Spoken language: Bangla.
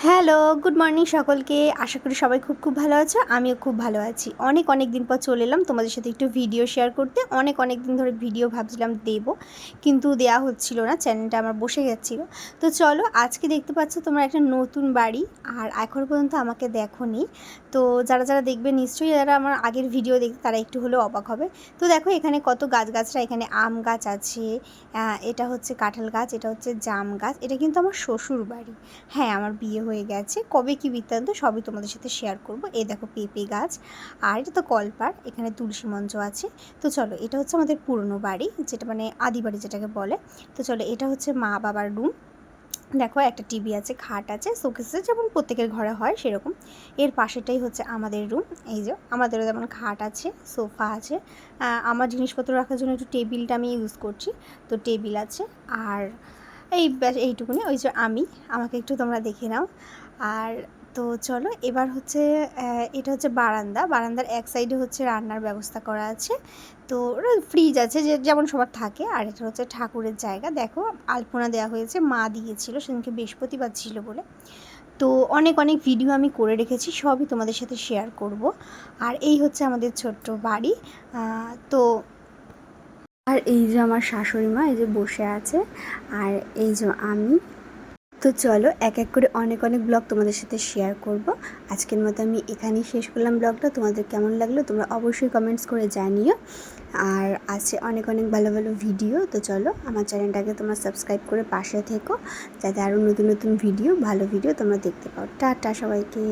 হ্যালো, গুড মর্নিং সকলকে। আশা করি সবাই খুব ভালো আছো। আমিও খুব ভালো আছি। অনেক দিন পর চলে এলাম তোমাদের সাথে একটু ভিডিও শেয়ার করতে। অনেক দিন ধরে ভিডিও ভাবছিলাম দেবো, কিন্তু দেওয়া হচ্ছিল না, চ্যানেলটা আমার বসে যাচ্ছিলো। তো চলো, আজকে দেখতে পাচ্ছ তোমরা একটা নতুন বাড়ি, আর এখনও পর্যন্ত আমাকে দেখোনি। তো যারা দেখবে নিশ্চয়ই, যারা আমার আগের ভিডিও দেখবে তারা একটু হলেও অবাক হবে। তো দেখো এখানে কত গাছগাছরা, এখানে আম গাছ আছে, এটা হচ্ছে কাঁঠাল গাছ, এটা হচ্ছে জাম গাছ। এটা কিন্তু আমার শ্বশুর বাড়ি। হ্যাঁ, আমার বিয়ে হয়ে গেছে। কবে কী বৃত্তান্ত সবই তোমাদের সাথে শেয়ার করব। এই দেখো পেঁপে গাছ, আর এটা তো কলপাড়, এখানে তুলসী মঞ্চ আছে। তো চলো, এটা হচ্ছে আমাদের পুরনো বাড়ি, যেটা মানে আদি বাড়ি যেটাকে বলে। তো চলো, এটা হচ্ছে মা বাবার রুম। দেখো একটা টিভি আছে, খাট আছে, শোকেস আছে, যেমন প্রত্যেকের ঘরে হয় সেরকম। এর পাশেটাই হচ্ছে আমাদের রুম। এই যে আমাদেরও যেমন খাট আছে, সোফা আছে, আমার জিনিসপত্র রাখার জন্য একটু টেবিলটা আমি ইউজ করছি। তো টেবিল আছে, আর এইটুকুনি। ওই যে আমাকে একটু তোমরা দেখে নাও। আর তো চলো, এবার হচ্ছে এটা হচ্ছে বারান্দার এক সাইডে হচ্ছে রান্নার ব্যবস্থা করা আছে। তো ওটা ফ্রিজ আছে, যে যেমন সবার থাকে। আর এটা হচ্ছে ঠাকুরের জায়গা। দেখো আলপনা দেওয়া হয়েছে, মা দিয়েছিল সেদিনকে, বৃহস্পতিবার ছিল বলে। তো অনেক ভিডিও আমি করে রেখেছি, সবই তোমাদের সাথে শেয়ার করব। আর এই হচ্ছে আমাদের ছোট্ট বাড়ি। তো আর এই যে আমার শাশুড়ি মা, এই যে বসে আছে, আর এই যে আমি। তো চলো, এক করে অনেক ব্লগ তোমাদের সাথে শেয়ার করব। আজকের মতো আমি এখানেই শেষ করলাম ব্লগটা। তোমাদের কেমন লাগলো তোমরা অবশ্যই কমেন্টস করে জানিও। আর আছে অনেক ভালো ভিডিও। তো চলো, আমার চ্যানেলটাকে তোমরা সাবস্ক্রাইব করে পাশে থেকো, যাতে আরও নতুন ভিডিও, ভালো ভিডিও তোমরা দেখতে পাও। টাটা সবাইকে।